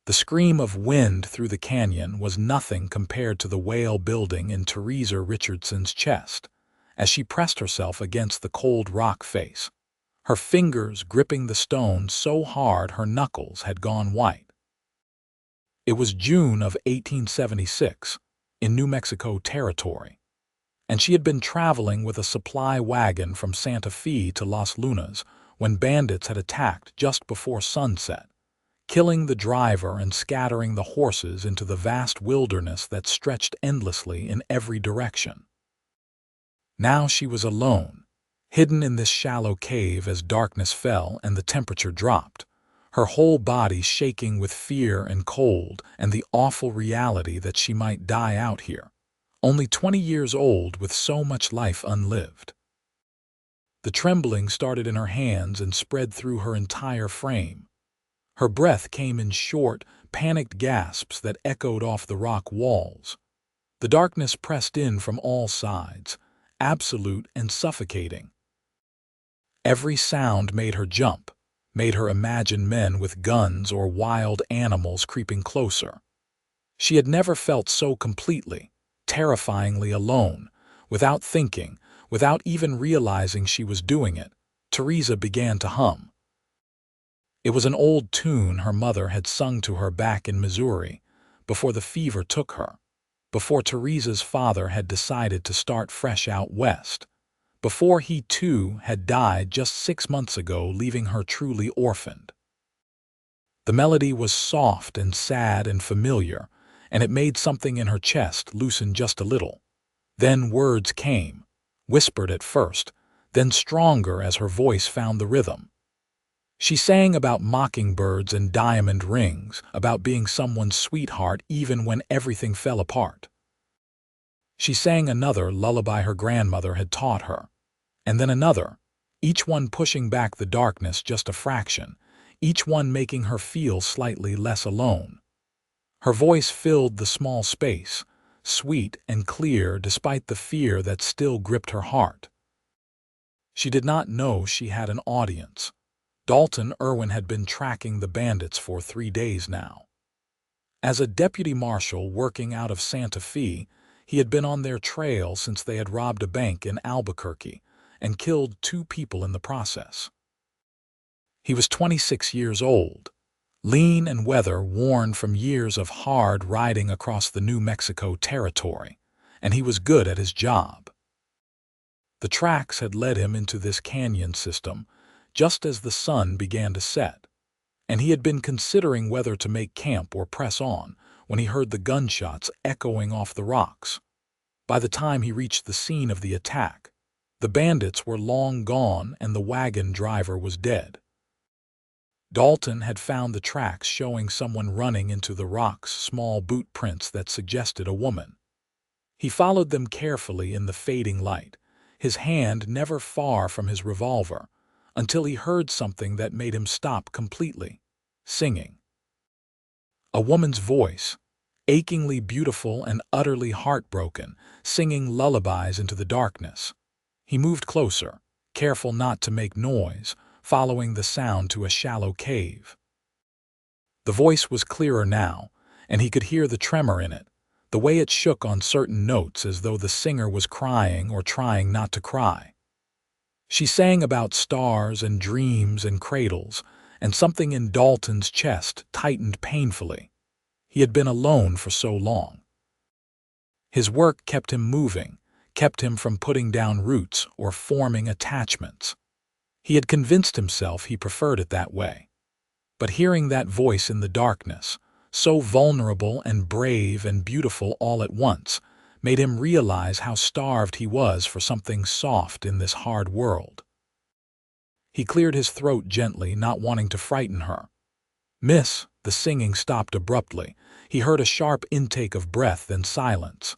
The scream of wind through the canyon was nothing compared to the wail building in Theresa Richardson's chest as she pressed herself against the cold rock face, her fingers gripping the stone so hard her knuckles had gone white. It was June of 1876, in New Mexico territory, and she had been traveling with a supply wagon from Santa Fe to Los Lunas when bandits had attacked just before sunset, killing the driver and scattering the horses into the vast wilderness that stretched endlessly in every direction. Now she was alone, hidden in this shallow cave as darkness fell and the temperature dropped, her whole body shaking with fear and cold and the awful reality that she might die out here, only 20 years old with so much life unlived. The trembling started in her hands and spread through her entire frame. Her breath came in short, panicked gasps that echoed off the rock walls. The darkness pressed in from all sides, absolute and suffocating. Every sound made her jump, made her imagine men with guns or wild animals creeping closer. She had never felt so completely, terrifyingly alone. Without thinking, without even realizing she was doing it, Theresa began to hum. It was an old tune her mother had sung to her back in Missouri, before the fever took her, before Theresa's father had decided to start fresh out west, before he too had died just 6 months ago, leaving her truly orphaned. The melody was soft and sad and familiar, and it made something in her chest loosen just a little. Then words came, whispered at first, then stronger as her voice found the rhythm. She sang about mockingbirds and diamond rings, about being someone's sweetheart even when everything fell apart. She sang another lullaby her grandmother had taught her, and then another, each one pushing back the darkness just a fraction, each one making her feel slightly less alone. Her voice filled the small space, sweet and clear despite the fear that still gripped her heart. She did not know she had an audience. Dalton Irwin had been tracking the bandits for 3 days now. As a deputy marshal working out of Santa Fe, he had been on their trail since they had robbed a bank in Albuquerque and killed 2 people in the process. He was 26 years old, lean and weather-worn from years of hard riding across the New Mexico territory, and he was good at his job. The tracks had led him into this canyon system just as the sun began to set, and he had been considering whether to make camp or press on when he heard the gunshots echoing off the rocks. By the time he reached the scene of the attack, the bandits were long gone and the wagon driver was dead. Dalton had found the tracks showing someone running into the rocks, small boot prints that suggested a woman. He followed them carefully in the fading light, his hand never far from his revolver, until he heard something that made him stop completely, singing. A woman's voice, achingly beautiful and utterly heartbroken, singing lullabies into the darkness. He moved closer, careful not to make noise, following the sound to a shallow cave. The voice was clearer now, and he could hear the tremor in it, the way it shook on certain notes as though the singer was crying or trying not to cry. She sang about stars and dreams and cradles, and something in Dalton's chest tightened painfully. He had been alone for so long. His work kept him moving, kept him from putting down roots or forming attachments. He had convinced himself he preferred it that way. But hearing that voice in the darkness, so vulnerable and brave and beautiful all at once, made him realize how starved he was for something soft in this hard world. He cleared his throat gently, not wanting to frighten her. "Miss," the singing stopped abruptly. He heard a sharp intake of breath, then silence.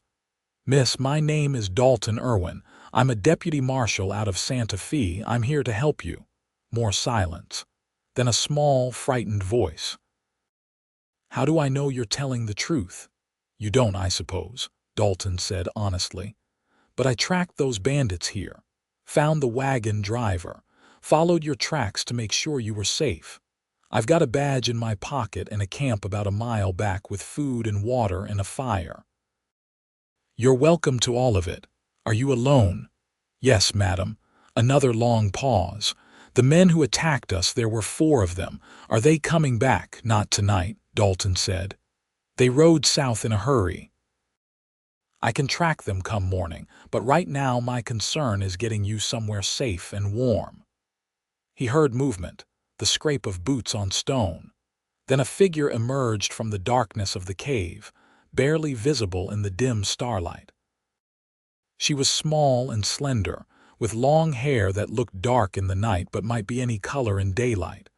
"Miss, my name is Dalton Irwin. I'm a deputy marshal out of Santa Fe. I'm here to help you." More silence. Then a small, frightened voice. "How do I know you're telling the truth?" "You don't, I suppose," Dalton said honestly. "But I tracked those bandits here, found the wagon driver, followed your tracks to make sure you were safe. I've got a badge in my pocket and a camp about a mile back with food and water and a fire. You're welcome to all of it. Are you alone? Yes, madam. Another long pause. The men who attacked us, there were 4 of them. Are they coming back? Not tonight, Dalton said. They rode south in a hurry. I can track them come morning, but right now my concern is getting you somewhere safe and warm. He heard movement, the scrape of boots on stone. Then a figure emerged from the darkness of the cave, barely visible in the dim starlight. She was small and slender, with long hair that looked dark in the night but might be any color in daylight.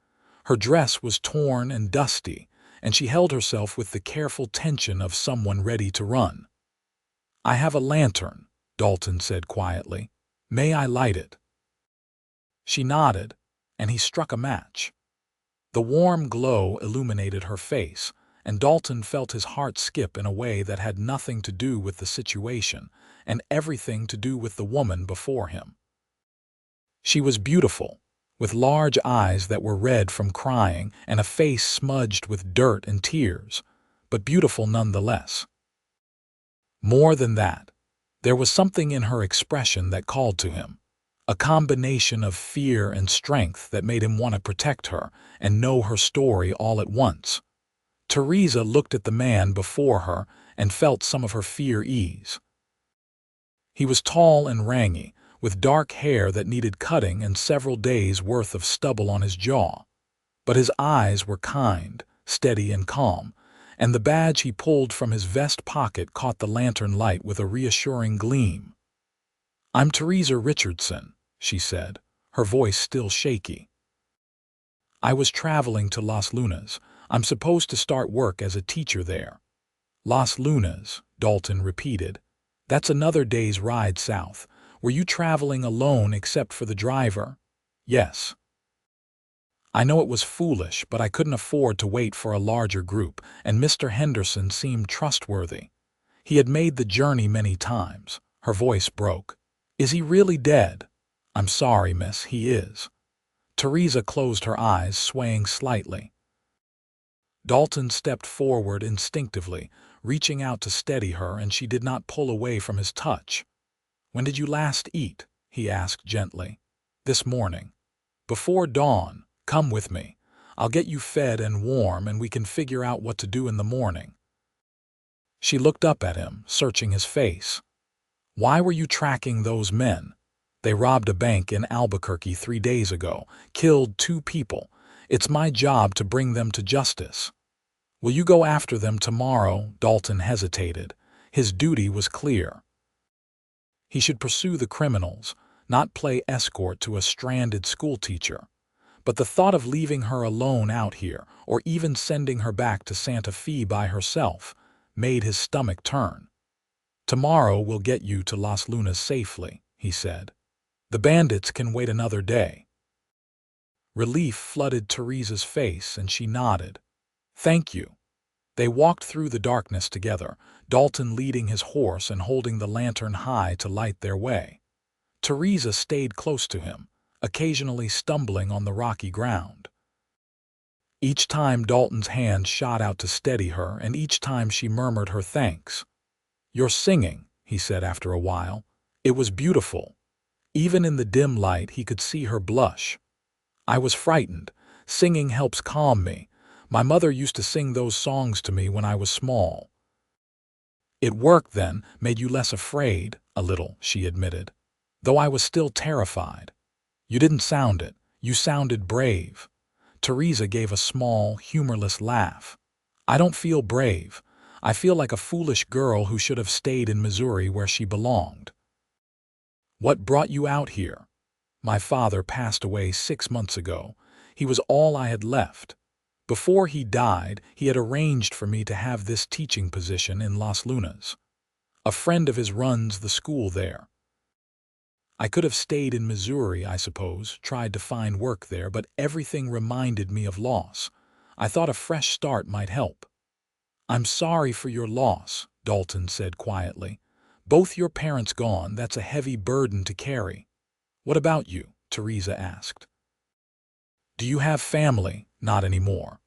Her dress was torn and dusty, and she held herself with the careful tension of someone ready to run. I have a lantern, Dalton said quietly. May I light it? She nodded, and he struck a match. The warm glow illuminated her face, and Dalton felt his heart skip in a way that had nothing to do with the situation and everything to do with the woman before him. She was beautiful, with large eyes that were red from crying and a face smudged with dirt and tears, but beautiful nonetheless. More than that, there was something in her expression that called to him, a combination of fear and strength that made him want to protect her and know her story all at once. Theresa looked at the man before her and felt some of her fear ease. He was tall and rangy, with dark hair that needed cutting and several days' worth of stubble on his jaw. But his eyes were kind, steady and calm, and the badge he pulled from his vest pocket caught the lantern light with a reassuring gleam. I'm Theresa Richardson, she said, her voice still shaky. I was traveling to Las Lunas. I'm supposed to start work as a teacher there. Las Lunas, Dalton repeated. That's another day's ride south. Were you traveling alone except for the driver? Yes. I know it was foolish, but I couldn't afford to wait for a larger group, and Mr. Henderson seemed trustworthy. He had made the journey many times. Her voice broke. Is he really dead? I'm sorry, miss, he is. Theresa closed her eyes, swaying slightly. Dalton stepped forward instinctively, reaching out to steady her, and she did not pull away from his touch. When did you last eat? He asked gently. This morning. Before dawn. Come with me. I'll get you fed and warm, and we can figure out what to do in the morning. She looked up at him, searching his face. Why were you tracking those men? They robbed a bank in Albuquerque 3 days ago, killed 2 people. It's my job to bring them to justice. Will you go after them tomorrow? Dalton hesitated. His duty was clear. He should pursue the criminals, not play escort to a stranded schoolteacher. But the thought of leaving her alone out here, or even sending her back to Santa Fe by herself, made his stomach turn. Tomorrow we'll get you to Las Lunas safely, he said. The bandits can wait another day. Relief flooded Theresa's face, and she nodded. Thank you. They walked through the darkness together, Dalton leading his horse and holding the lantern high to light their way. Theresa stayed close to him, occasionally stumbling on the rocky ground. Each time Dalton's hand shot out to steady her, and each time she murmured her thanks. You're singing, he said after a while. It was beautiful. Even in the dim light he could see her blush. I was frightened. Singing helps calm me. My mother used to sing those songs to me when I was small. It worked then, made you less afraid, a little, she admitted, though I was still terrified. You didn't sound it. You sounded brave. Theresa gave a small, humorless laugh. I don't feel brave. I feel like a foolish girl who should have stayed in Missouri where she belonged. What brought you out here? My father passed away 6 months ago. He was all I had left. Before he died, he had arranged for me to have this teaching position in Las Lunas. A friend of his runs the school there. I could have stayed in Missouri, I suppose, tried to find work there, but everything reminded me of loss. I thought a fresh start might help. I'm sorry for your loss, Dalton said quietly. Both your parents gone, that's a heavy burden to carry. What about you? Theresa asked. Do you have family? Not anymore.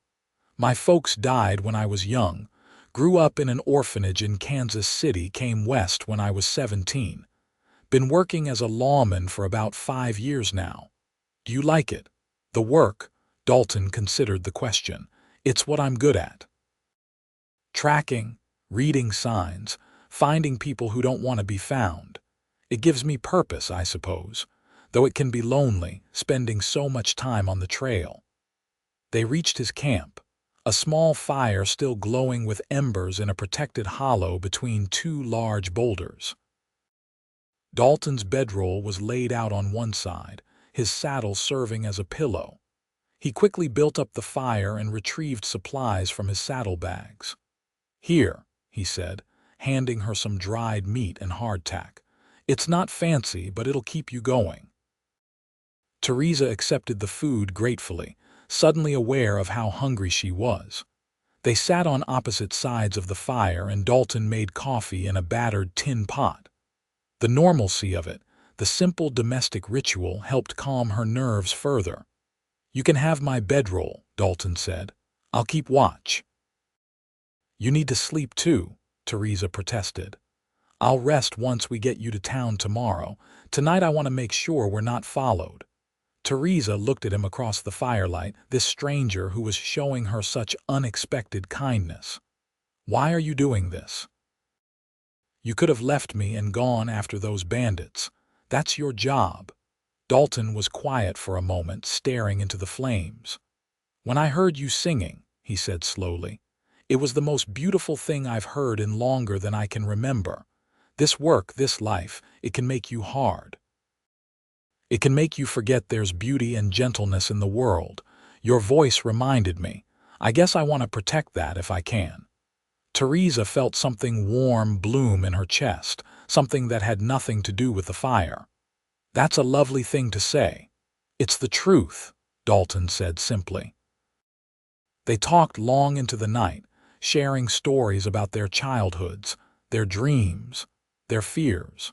My folks died when I was young, grew up in an orphanage in Kansas City, came west when I was 17. Been working as a lawman for about 5 years now. Do you like it? The work? Dalton considered the question. It's what I'm good at. Tracking, reading signs, finding people who don't want to be found. It gives me purpose, I suppose, though it can be lonely, spending so much time on the trail. They reached his camp, a small fire still glowing with embers in a protected hollow between two large boulders. Dalton's bedroll was laid out on one side, his saddle serving as a pillow. He quickly built up the fire and retrieved supplies from his saddlebags. "Here," he said, handing her some dried meat and hardtack. "It's not fancy, but it'll keep you going." Theresa accepted the food gratefully, suddenly aware of how hungry she was. They sat on opposite sides of the fire and Dalton made coffee in a battered tin pot. The normalcy of it, the simple domestic ritual, helped calm her nerves further. "You can have my bedroll," Dalton said. "I'll keep watch." "You need to sleep too," Theresa protested. "I'll rest once we get you to town tomorrow. Tonight I want to make sure we're not followed." Theresa looked at him across the firelight, this stranger who was showing her such unexpected kindness. "Why are you doing this?" "You could have left me and gone after those bandits. That's your job." Dalton was quiet for a moment, staring into the flames. "When I heard you singing," he said slowly, "it was the most beautiful thing I've heard in longer than I can remember. This work, this life, it can make you hard. It can make you forget there's beauty and gentleness in the world. Your voice reminded me. I guess I want to protect that if I can." Theresa felt something warm bloom in her chest, something that had nothing to do with the fire. "That's a lovely thing to say." "It's the truth," Dalton said simply. They talked long into the night, sharing stories about their childhoods, their dreams, their fears.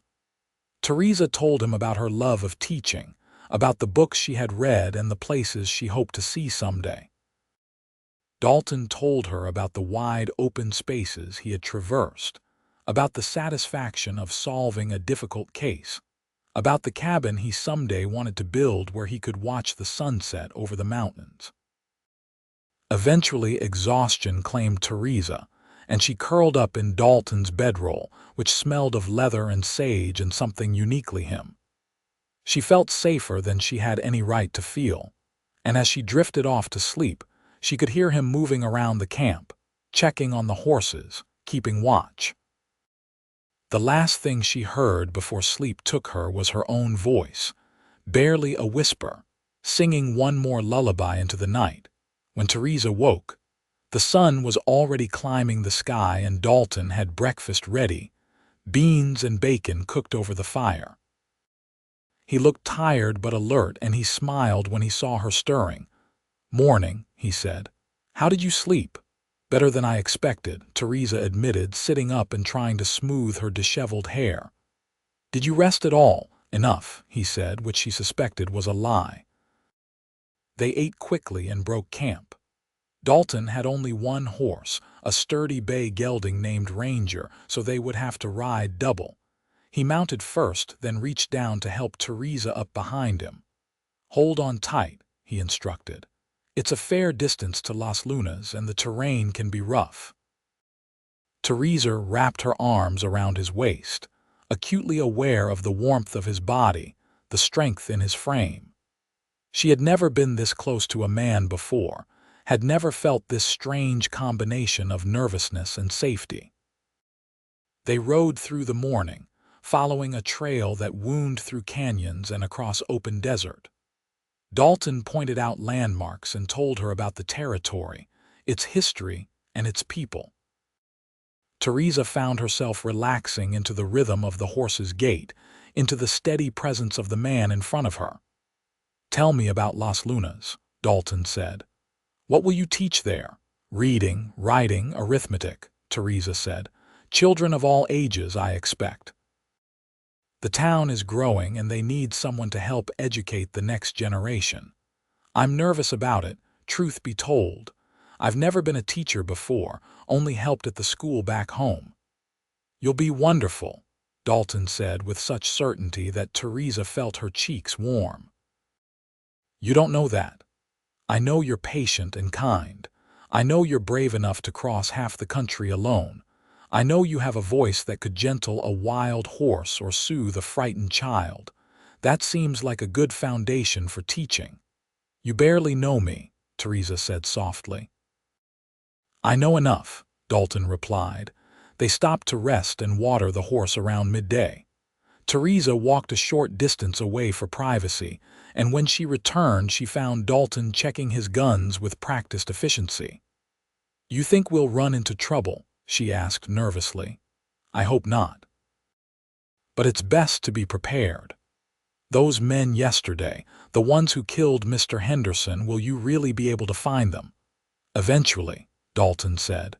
Theresa told him about her love of teaching, about the books she had read and the places she hoped to see someday. Dalton told her about the wide open spaces he had traversed, about the satisfaction of solving a difficult case, about the cabin he someday wanted to build where he could watch the sunset over the mountains. Eventually, exhaustion claimed Theresa, and she curled up in Dalton's bedroll, which smelled of leather and sage and something uniquely him. She felt safer than she had any right to feel, and as she drifted off to sleep, she could hear him moving around the camp, checking on the horses, keeping watch. The last thing she heard before sleep took her was her own voice, barely a whisper, singing one more lullaby into the night. When Theresa woke, the sun was already climbing the sky and Dalton had breakfast ready, beans and bacon cooked over the fire. He looked tired but alert, and he smiled when he saw her stirring. "Morning," he said. "How did you sleep?" "Better than I expected," Theresa admitted, sitting up and trying to smooth her disheveled hair. "Did you rest at all?" "Enough," he said, which she suspected was a lie. They ate quickly and broke camp. Dalton had only one horse, a sturdy bay gelding named Ranger, so they would have to ride double. He mounted first, then reached down to help Theresa up behind him. "Hold on tight," he instructed. "It's a fair distance to Las Lunas and the terrain can be rough." Theresa wrapped her arms around his waist, acutely aware of the warmth of his body, the strength in his frame. She had never been this close to a man before, had never felt this strange combination of nervousness and safety. They rode through the morning, following a trail that wound through canyons and across open desert. Dalton pointed out landmarks and told her about the territory, its history, and its people. Theresa found herself relaxing into the rhythm of the horse's gait, into the steady presence of the man in front of her. "Tell me about Las Lunas," Dalton said. "What will you teach there?" "Reading, writing, arithmetic," Theresa said. "Children of all ages, I expect. The town is growing and they need someone to help educate the next generation. I'm nervous about it," Truth be told, I've never been a teacher before, only helped at the school back home." "You'll be wonderful," Dalton said with such certainty that Theresa felt her cheeks warm. "You don't know that. I know you're patient and kind. I know you're brave enough to cross half the country alone. I know you have a voice that could gentle a wild horse or soothe a frightened child. That seems like a good foundation for teaching." "You barely know me," Theresa said softly. "I know enough," Dalton replied. They stopped to rest and water the horse around midday. Theresa walked a short distance away for privacy, and when she returned she found Dalton checking his guns with practiced efficiency. "You think we'll run into trouble?" she asked nervously. "I hope not. But it's best to be prepared. Those men yesterday, the ones who killed Mr. Henderson, will you really be able to find them?" "Eventually," Dalton said.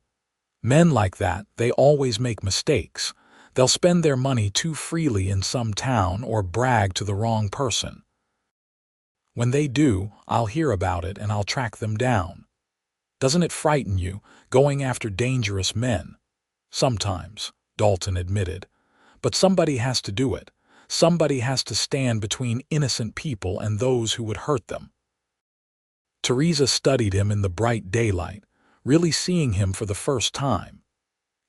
"Men like that, they always make mistakes. They'll spend their money too freely in some town or brag to the wrong person. When they do, I'll hear about it and I'll track them down. Doesn't it frighten you, going after dangerous men?" "Sometimes," Dalton admitted. "But somebody has to do it. Somebody has to stand between innocent people and those who would hurt them." Theresa studied him in the bright daylight, really seeing him for the first time.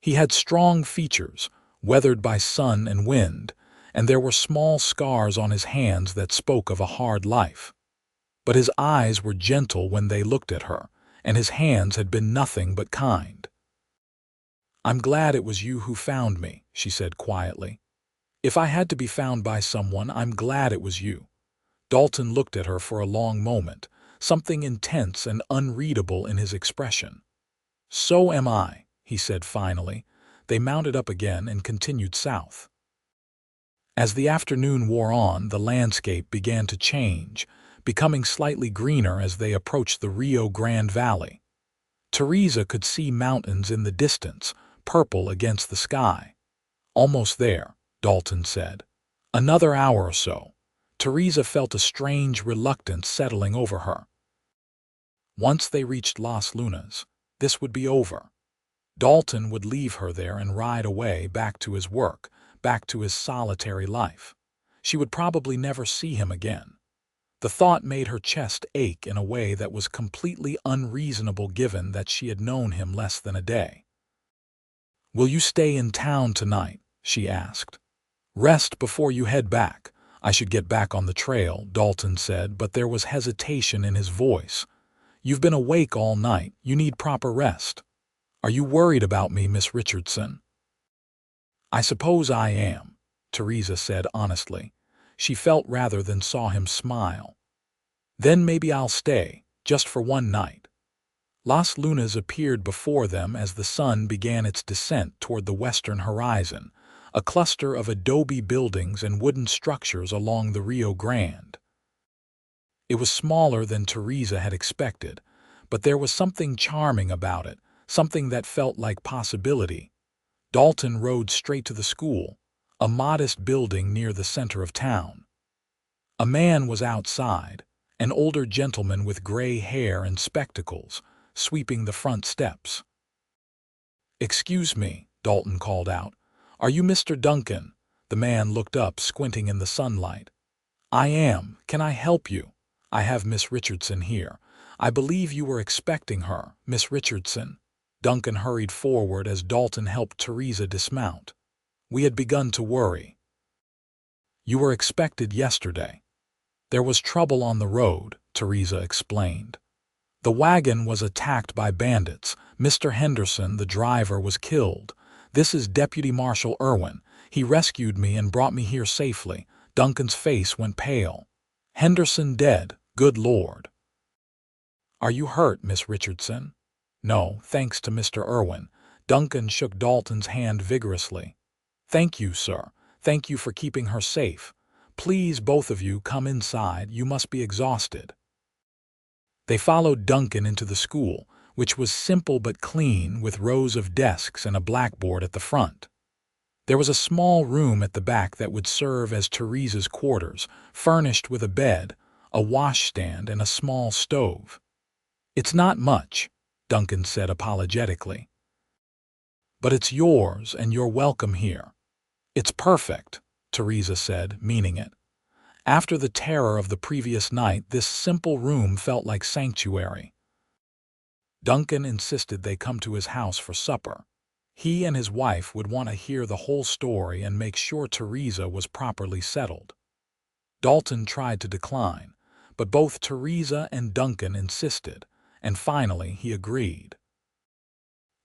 He had strong features, weathered by sun and wind, and there were small scars on his hands that spoke of a hard life. But his eyes were gentle when they looked at her, and his hands had been nothing but kind. "I'm glad it was you who found me," she said quietly. "If I had to be found by someone, I'm glad it was you." Dalton looked at her for a long moment, something intense and unreadable in his expression. "So am I," he said finally. They mounted up again and continued south. As the afternoon wore on, the landscape began to change, becoming slightly greener as they approached the Rio Grande Valley. Theresa could see mountains in the distance, purple against the sky. "Almost there," Dalton said. "Another hour or so." Theresa felt a strange reluctance settling over her. Once they reached Las Lunas, this would be over. Dalton would leave her there and ride away back to his work, back to his solitary life. She would probably never see him again. The thought made her chest ache in a way that was completely unreasonable given that she had known him less than a day. "Will you stay in town tonight?" she asked. "Rest before you head back." "I should get back on the trail," Dalton said, but there was hesitation in his voice. "You've been awake all night. You need proper rest." "Are you worried about me, Miss Richardson?" "I suppose I am," Theresa said honestly. She felt rather than saw him smile. "Then maybe I'll stay, just for one night." Las Lunas appeared before them as the sun began its descent toward the western horizon, a cluster of adobe buildings and wooden structures along the Rio Grande. It was smaller than Theresa had expected, but there was something charming about it, something that felt like possibility. Dalton rode straight to the school, a modest building near the center of town. A man was outside, an older gentleman with gray hair and spectacles, sweeping the front steps. "Excuse me," Dalton called out. "Are you Mr. Duncan?" The man looked up, squinting in the sunlight. "I am. Can I help you?" "I have Miss Richardson here. I believe you were expecting her, Miss Richardson." Duncan hurried forward as Dalton helped Theresa dismount. "We had begun to worry." "You were expected yesterday." "There was trouble on the road," Theresa explained. "The wagon was attacked by bandits. Mr. Henderson, the driver, was killed. This is Deputy Marshal Irwin. He rescued me and brought me here safely." Duncan's face went pale. "Henderson dead, good Lord." "Are you hurt, Miss Richardson?" "No, thanks to Mr. Irwin." Duncan shook Dalton's hand vigorously. "Thank you, sir. Thank you for keeping her safe. Please, both of you, come inside. You must be exhausted." They followed Duncan into the school, which was simple but clean, with rows of desks and a blackboard at the front. There was a small room at the back that would serve as Theresa's quarters, furnished with a bed, a washstand, and a small stove. "It's not much," Duncan said apologetically. "But it's yours, and you're welcome here." "It's perfect," Theresa said, meaning it. After the terror of the previous night, this simple room felt like sanctuary. Duncan insisted they come to his house for supper. He and his wife would want to hear the whole story and make sure Theresa was properly settled. Dalton tried to decline, but both Theresa and Duncan insisted, and finally he agreed.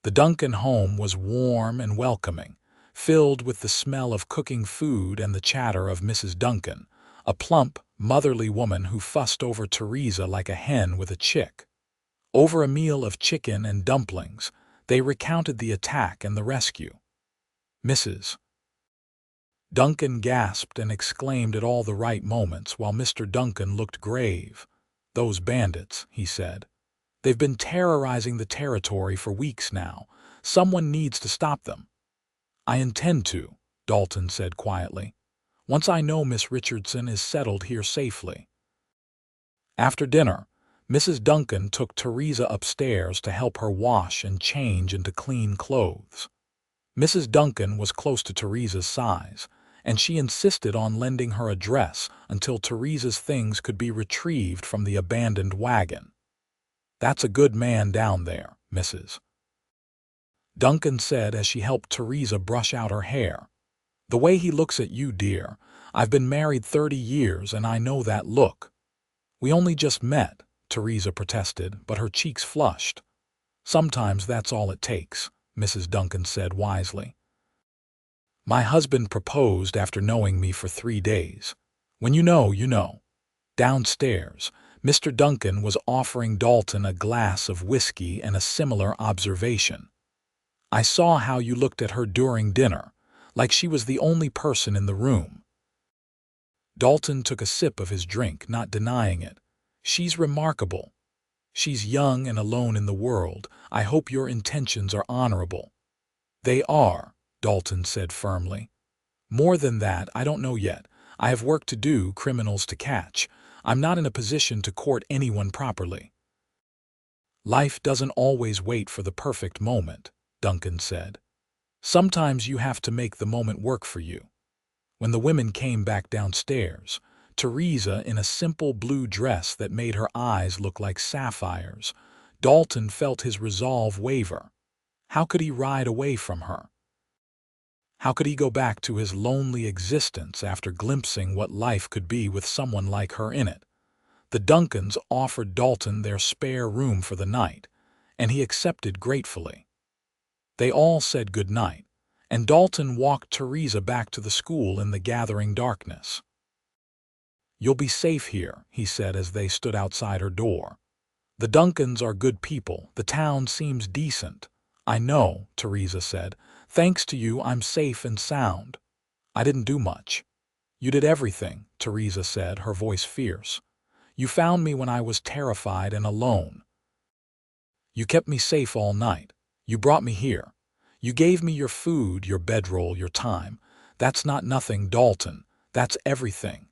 The Duncan home was warm and welcoming, filled with the smell of cooking food and the chatter of Mrs. Duncan, a plump, motherly woman who fussed over Theresa like a hen with a chick. Over a meal of chicken and dumplings, they recounted the attack and the rescue. Mrs. Duncan gasped and exclaimed at all the right moments while Mr. Duncan looked grave. "Those bandits," he said. "They've been terrorizing the territory for weeks now. Someone needs to stop them." "I intend to," Dalton said quietly, "once I know Miss Richardson is settled here safely." After dinner, Mrs. Duncan took Theresa upstairs to help her wash and change into clean clothes. Mrs. Duncan was close to Theresa's size, and she insisted on lending her a dress until Theresa's things could be retrieved from the abandoned wagon. "That's a good man down there, Mrs. Duncan said as she helped Theresa brush out her hair. "The way he looks at you, dear. I've been married 30 years and I know that look." "We only just met," Theresa protested, but her cheeks flushed. "Sometimes that's all it takes," Mrs. Duncan said wisely. "My husband proposed after knowing me for 3 days. When you know, you know." Downstairs, Mr. Duncan was offering Dalton a glass of whiskey and a similar observation. "I saw how you looked at her during dinner, like she was the only person in the room." Dalton took a sip of his drink, not denying it. "She's remarkable. She's young and alone in the world. I hope your intentions are honorable." "They are," Dalton said firmly. "More than that, I don't know yet. I have work to do, criminals to catch. I'm not in a position to court anyone properly." "Life doesn't always wait for the perfect moment," Duncan said. "Sometimes you have to make the moment work for you." When the women came back downstairs, Theresa in a simple blue dress that made her eyes look like sapphires, Dalton felt his resolve waver. How could he ride away from her? How could he go back to his lonely existence after glimpsing what life could be with someone like her in it? The Duncans offered Dalton their spare room for the night, and he accepted gratefully. They all said good night, and Dalton walked Theresa back to the school in the gathering darkness. "You'll be safe here," he said as they stood outside her door. "The Duncans are good people. The town seems decent." "I know," Theresa said. "Thanks to you, I'm safe and sound." "I didn't do much." "You did everything," Theresa said, her voice fierce. "You found me when I was terrified and alone. You kept me safe all night. You brought me here. You gave me your food, your bedroll, your time. That's not nothing, Dalton. That's everything."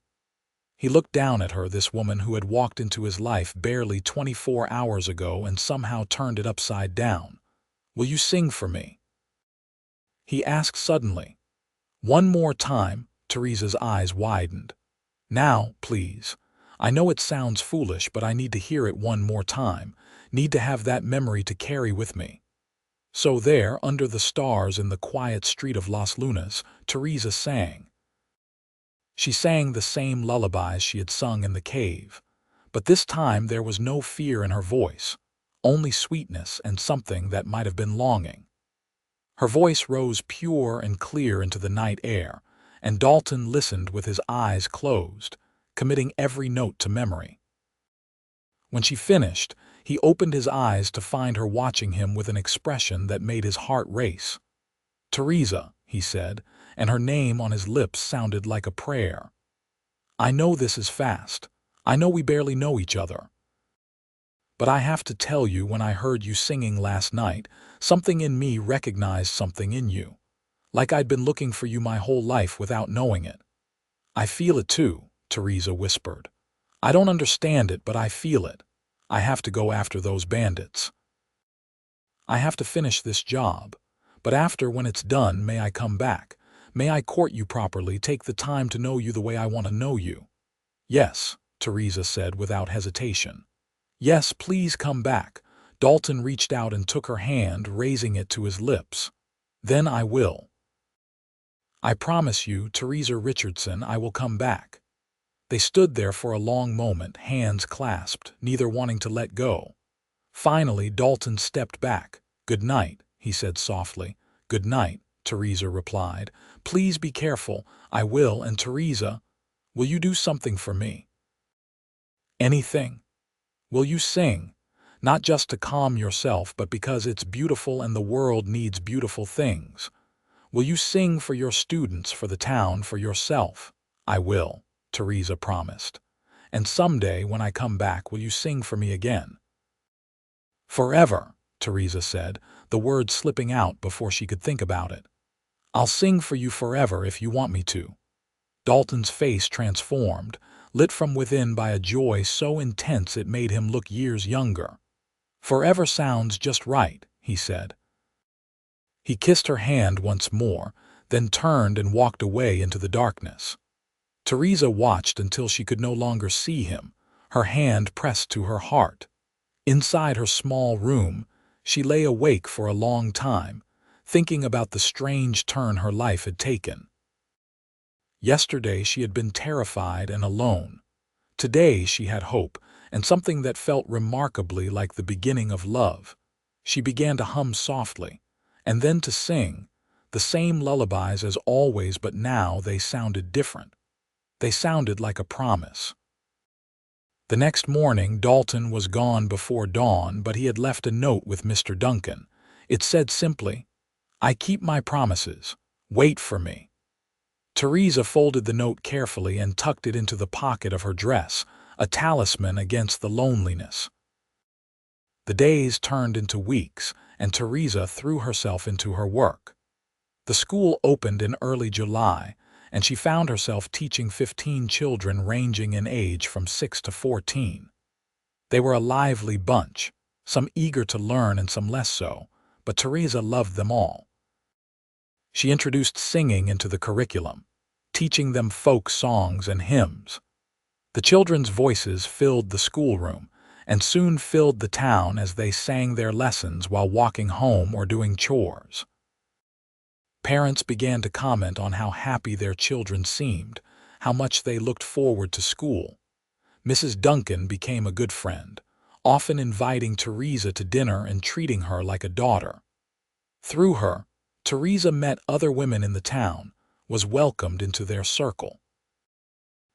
He looked down at her, this woman who had walked into his life barely 24 hours ago and somehow turned it upside down. "Will you sing for me?" he asked suddenly. "One more time." Theresa's eyes widened. "Now, please. I know it sounds foolish, but I need to hear it one more time. Need to have that memory to carry with me." So there, under the stars in the quiet street of Las Lunas, Theresa sang. She sang the same lullabies she had sung in the cave, but this time there was no fear in her voice, only sweetness and something that might have been longing. Her voice rose pure and clear into the night air, and Dalton listened with his eyes closed, committing every note to memory. When she finished, he opened his eyes to find her watching him with an expression that made his heart race. "Theresa," he said, and her name on his lips sounded like a prayer. "I know this is fast. I know we barely know each other. But I have to tell you, when I heard you singing last night, something in me recognized something in you. Like I'd been looking for you my whole life without knowing it." "I feel it too," Theresa whispered. "I don't understand it, but I feel it. I have to go after those bandits. I have to finish this job. But after, when it's done, may I come back? May I court you properly, take the time to know you the way I want to know you?" "Yes," Theresa said without hesitation. "Yes, please come back." Dalton reached out and took her hand, raising it to his lips. "Then I will. I promise you, Theresa Richardson, I will come back." They stood there for a long moment, hands clasped, neither wanting to let go. Finally, Dalton stepped back. "Good night," he said softly. "Good night," Theresa replied. "Please be careful." "I will, and Theresa, will you do something for me?" "Anything." "Will you sing? Not just to calm yourself, but because it's beautiful and the world needs beautiful things. Will you sing for your students, for the town, for yourself?" "I will," Theresa promised. "And someday, when I come back, will you sing for me again?" "Forever," Theresa said, the words slipping out before she could think about it. "I'll sing for you forever if you want me to." Dalton's face transformed, lit from within by a joy so intense it made him look years younger. "Forever sounds just right," he said. He kissed her hand once more, then turned and walked away into the darkness. Theresa watched until she could no longer see him, her hand pressed to her heart. Inside her small room, she lay awake for a long time, thinking about the strange turn her life had taken. Yesterday she had been terrified and alone. Today she had hope, and something that felt remarkably like the beginning of love. She began to hum softly, and then to sing, the same lullabies as always, but now they sounded different. They sounded like a promise. The next morning, Dalton was gone before dawn, but he had left a note with Mr. Duncan. It said simply, "I keep my promises. Wait for me." Theresa folded the note carefully and tucked it into the pocket of her dress, a talisman against the loneliness. The days turned into weeks, and Theresa threw herself into her work. The school opened in early July, and she found herself teaching 15 children ranging in age from 6 to 14. They were a lively bunch, some eager to learn and some less so, but Theresa loved them all. She introduced singing into the curriculum, teaching them folk songs and hymns. The children's voices filled the schoolroom, and soon filled the town as they sang their lessons while walking home or doing chores. Parents began to comment on how happy their children seemed, how much they looked forward to school. Mrs. Duncan became a good friend, often inviting Theresa to dinner and treating her like a daughter. Through her, Theresa met other women in the town, was welcomed into their circle.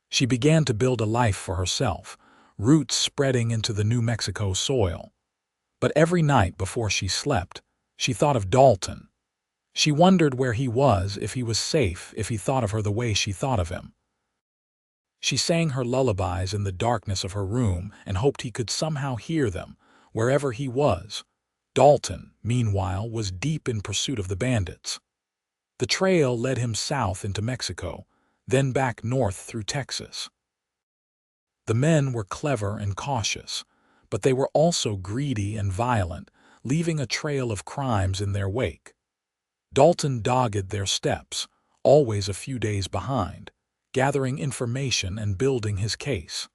She began to build a life for herself, roots spreading into the New Mexico soil. But every night before she slept, she thought of Dalton. She wondered where he was, if he was safe, if he thought of her the way she thought of him. She sang her lullabies in the darkness of her room and hoped he could somehow hear them, wherever he was. Dalton, meanwhile, was deep in pursuit of the bandits. The trail led him south into Mexico, then back north through Texas. The men were clever and cautious, but they were also greedy and violent, leaving a trail of crimes in their wake. Dalton dogged their steps, always a few days behind, gathering information and building his case.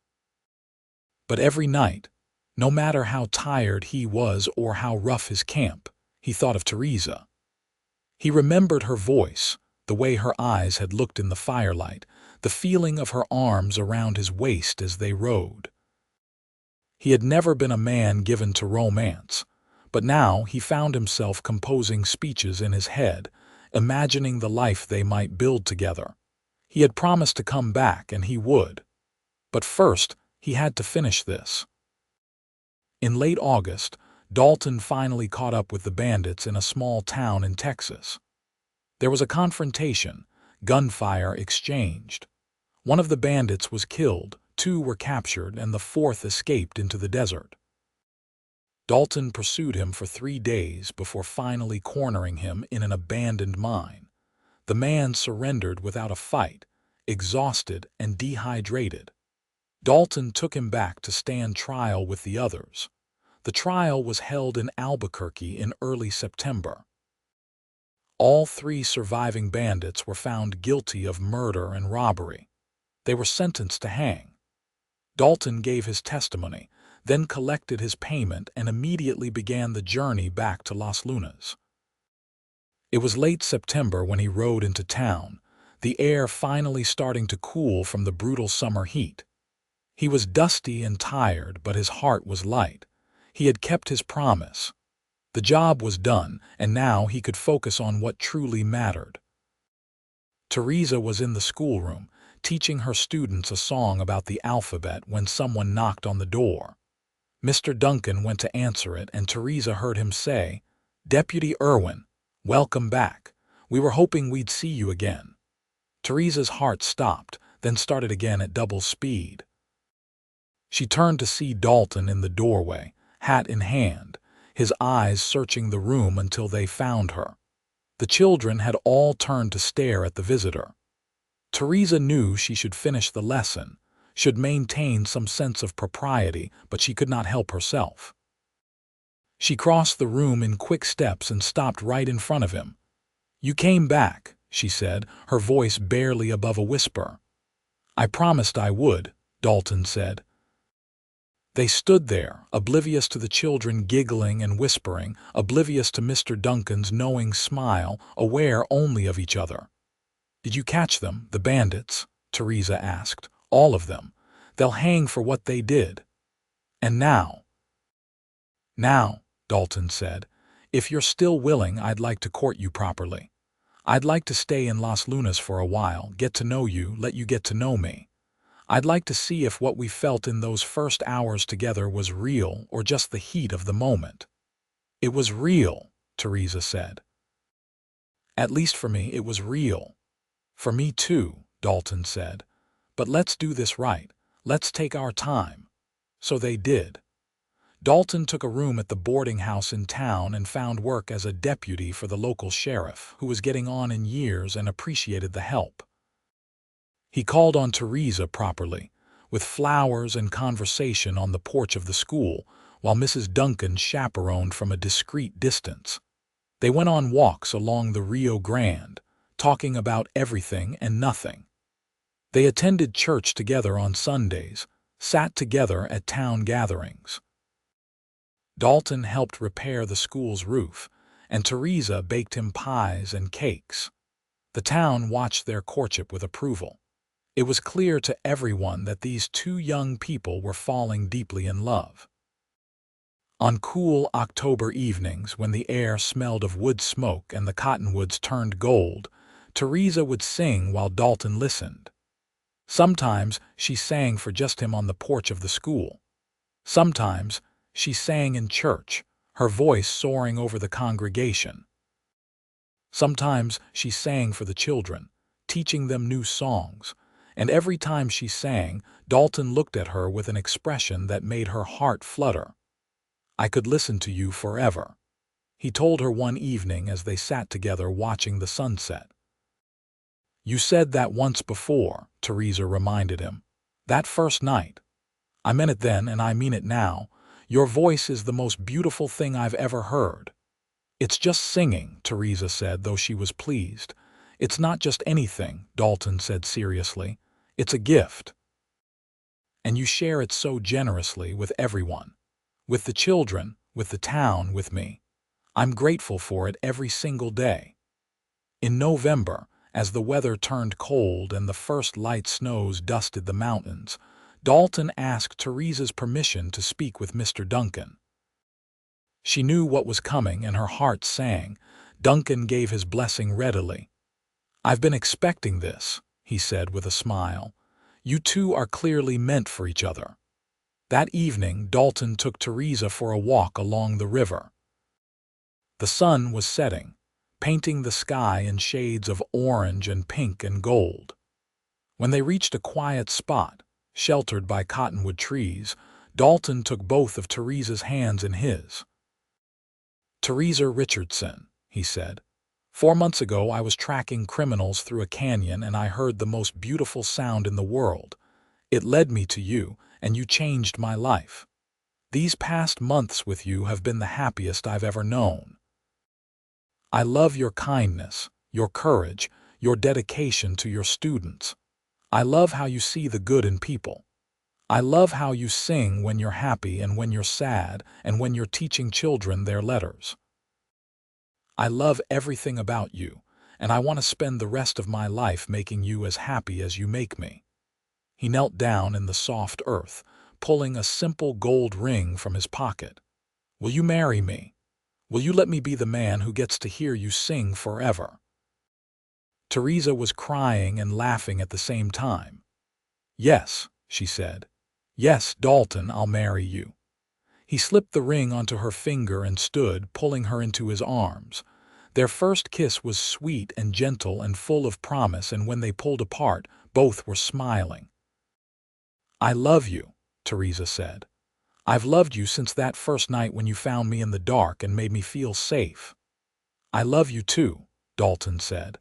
But every night, no matter how tired he was or how rough his camp, he thought of Theresa. He remembered her voice, the way her eyes had looked in the firelight, the feeling of her arms around his waist as they rode. He had never been a man given to romance, but now he found himself composing speeches in his head, imagining the life they might build together. He had promised to come back, and he would. But first, he had to finish this. In late August, Dalton finally caught up with the bandits in a small town in Texas. There was a confrontation, gunfire exchanged. One of the bandits was killed, 2 were captured, and the 4th escaped into the desert. Dalton pursued him for 3 days before finally cornering him in an abandoned mine. The man surrendered without a fight, exhausted and dehydrated. Dalton took him back to stand trial with the others. The trial was held in Albuquerque in early September. All 3 surviving bandits were found guilty of murder and robbery. They were sentenced to hang. Dalton gave his testimony, then collected his payment and immediately began the journey back to Las Lunas. It was late September when he rode into town, the air finally starting to cool from the brutal summer heat. He was dusty and tired, but his heart was light. He had kept his promise. The job was done, and now he could focus on what truly mattered. Theresa was in the schoolroom, teaching her students a song about the alphabet when someone knocked on the door. Mr. Duncan went to answer it, and Theresa heard him say, "Deputy Irwin, welcome back. We were hoping we'd see you again." Theresa's heart stopped, then started again at double speed. She turned to see Dalton in the doorway, hat in hand, his eyes searching the room until they found her. The children had all turned to stare at the visitor. Theresa knew she should finish the lesson, should maintain some sense of propriety, but she could not help herself. She crossed the room in quick steps and stopped right in front of him. "You came back," she said, her voice barely above a whisper. "I promised I would," Dalton said. They stood there, oblivious to the children giggling and whispering, oblivious to Mr. Duncan's knowing smile, aware only of each other. "Did you catch them, the bandits?" Theresa asked. "All of them. They'll hang for what they did." "And now?" "Now," Dalton said, "if you're still willing, I'd like to court you properly. I'd like to stay in Las Lunas for a while, get to know you, let you get to know me. I'd like to see if what we felt in those first hours together was real or just the heat of the moment." "It was real," Theresa said. "At least for me, it was real." "For me too," Dalton said. "But let's do this right. Let's take our time." So they did. Dalton took a room at the boarding house in town and found work as a deputy for the local sheriff, who was getting on in years and appreciated the help. He called on Theresa properly, with flowers and conversation on the porch of the school, while Mrs. Duncan chaperoned from a discreet distance. They went on walks along the Rio Grande, talking about everything and nothing. They attended church together on Sundays, sat together at town gatherings. Dalton helped repair the school's roof, and Theresa baked him pies and cakes. The town watched their courtship with approval. It was clear to everyone that these 2 young people were falling deeply in love. On cool October evenings, when the air smelled of wood smoke and the cottonwoods turned gold, Theresa would sing while Dalton listened. Sometimes she sang for just him on the porch of the school. Sometimes she sang in church, her voice soaring over the congregation. Sometimes she sang for the children, teaching them new songs, and every time she sang, Dalton looked at her with an expression that made her heart flutter. "I could listen to you forever," he told her one evening as they sat together watching the sunset. "You said that once before," Theresa reminded him. "That first night. I meant it then and I mean it now. Your voice is the most beautiful thing I've ever heard." "It's just singing," Theresa said, though she was pleased. "It's not just anything," Dalton said seriously. "It's a gift. And you share it so generously with everyone. With the children, with the town, with me. I'm grateful for it every single day." In November, as the weather turned cold and the first light snows dusted the mountains, Dalton asked Theresa's permission to speak with Mr. Duncan. She knew what was coming and her heart sang. Duncan gave his blessing readily. "I've been expecting this," he said with a smile. "You 2 are clearly meant for each other." That evening, Dalton took Theresa for a walk along the river. The sun was setting, painting the sky in shades of orange and pink and gold. When they reached a quiet spot, sheltered by cottonwood trees, Dalton took both of Theresa's hands in his. "Theresa Richardson," he said. 4 months ago I was tracking criminals through a canyon and I heard the most beautiful sound in the world. It led me to you, and you changed my life. These past months with you have been the happiest I've ever known. I love your kindness, your courage, your dedication to your students. I love how you see the good in people. I love how you sing when you're happy and when you're sad and when you're teaching children their letters. I love everything about you, and I want to spend the rest of my life making you as happy as you make me. He knelt down in the soft earth, pulling a simple gold ring from his pocket. Will you marry me? Will you let me be the man who gets to hear you sing forever? Theresa was crying and laughing at the same time. Yes, she said. Yes, Dalton, I'll marry you. He slipped the ring onto her finger and stood, pulling her into his arms. Their first kiss was sweet and gentle and full of promise, and when they pulled apart, both were smiling. I love you, Theresa said. I've loved you since that first night when you found me in the dark and made me feel safe. I love you too, Dalton said.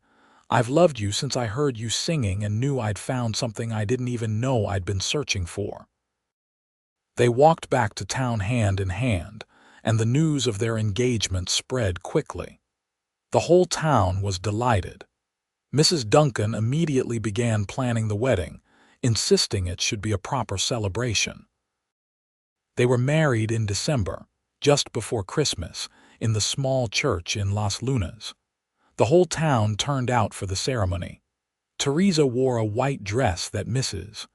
I've loved you since I heard you singing and knew I'd found something I didn't even know I'd been searching for. They walked back to town hand in hand, and the news of their engagement spread quickly. The whole town was delighted. Mrs. Duncan immediately began planning the wedding, insisting it should be a proper celebration. They were married in December, just before Christmas, in the small church in Las Lunas. The whole town turned out for the ceremony. Theresa wore a white dress that Mrs.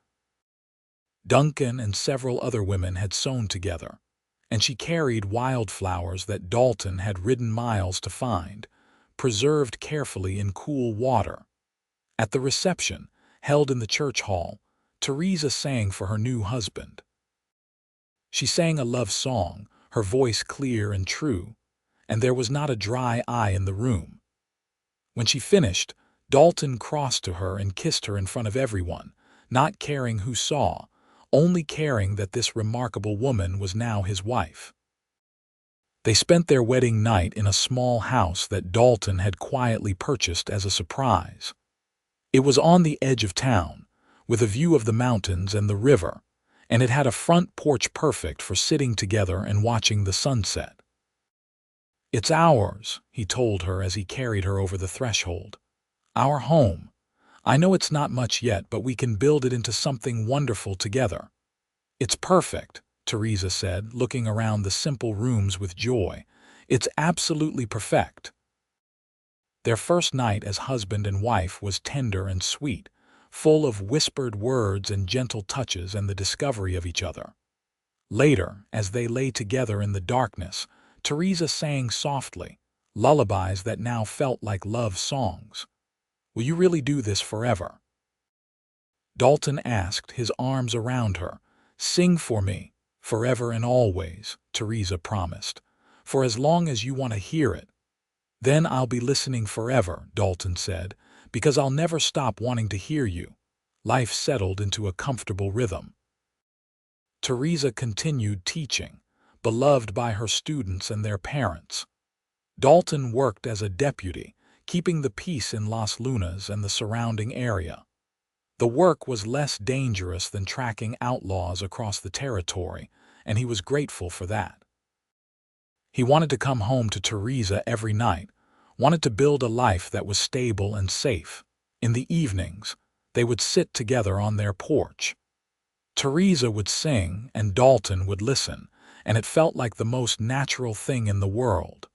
Duncan and several other women had sewn together, and she carried wildflowers that Dalton had ridden miles to find, preserved carefully in cool water. At the reception, held in the church hall, Theresa sang for her new husband. She sang a love song, her voice clear and true, and there was not a dry eye in the room. When she finished, Dalton crossed to her and kissed her in front of everyone, not caring who saw, only caring that this remarkable woman was now his wife. They spent their wedding night in a small house that Dalton had quietly purchased as a surprise. It was on the edge of town, with a view of the mountains and the river, and it had a front porch perfect for sitting together and watching the sunset. It's ours, he told her as he carried her over the threshold. Our home. I know it's not much yet, but we can build it into something wonderful together. It's perfect, Theresa said, looking around the simple rooms with joy. It's absolutely perfect. Their first night as husband and wife was tender and sweet, full of whispered words and gentle touches and the discovery of each other. Later, as they lay together in the darkness, Theresa sang softly, lullabies that now felt like love songs. Will you really do this forever? Dalton asked, his arms around her. Sing for me, forever and always, Theresa promised, for as long as you want to hear it. Then I'll be listening forever, Dalton said, because I'll never stop wanting to hear you. Life settled into a comfortable rhythm. Theresa continued teaching, beloved by her students and their parents. Dalton worked as a deputy, keeping the peace in Las Lunas and the surrounding area. The work was less dangerous than tracking outlaws across the territory, and he was grateful for that. He wanted to come home to Theresa every night, wanted to build a life that was stable and safe. In the evenings, they would sit together on their porch. Theresa would sing and Dalton would listen, and it felt like the most natural thing in the world.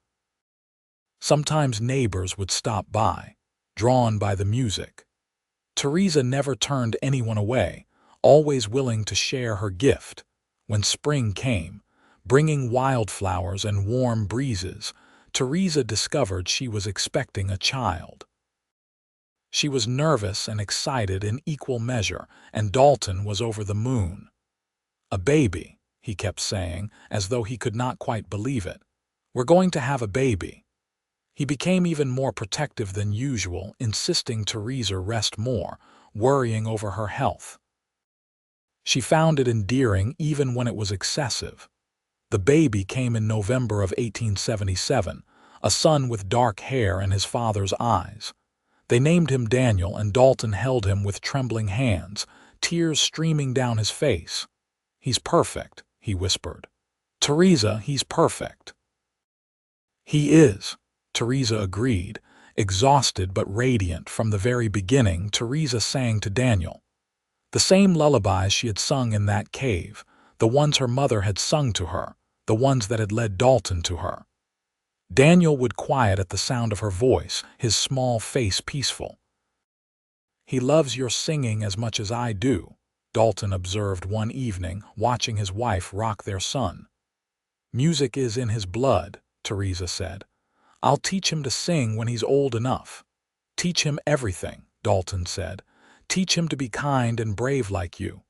Sometimes neighbors would stop by, drawn by the music. Theresa never turned anyone away, always willing to share her gift. When spring came, bringing wildflowers and warm breezes, Theresa discovered she was expecting a child. She was nervous and excited in equal measure, and Dalton was over the moon. A baby, he kept saying, as though he could not quite believe it. We're going to have a baby. He became even more protective than usual, insisting Theresa rest more, worrying over her health. She found it endearing even when it was excessive. The baby came in November of 1877, a son with dark hair and his father's eyes. They named him Daniel, and Dalton held him with trembling hands, tears streaming down his face. "He's perfect," he whispered. "Theresa, he's perfect." "He is," Theresa agreed. Exhausted but radiant from the very beginning, Theresa sang to Daniel. The same lullabies she had sung in that cave, the ones her mother had sung to her, the ones that had led Dalton to her. Daniel would quiet at the sound of her voice, his small face peaceful. "He loves your singing as much as I do," Dalton observed one evening, watching his wife rock their son. "Music is in his blood," Theresa said. "I'll teach him to sing when he's old enough." "Teach him everything," Dalton said. "Teach him to be kind and brave like you."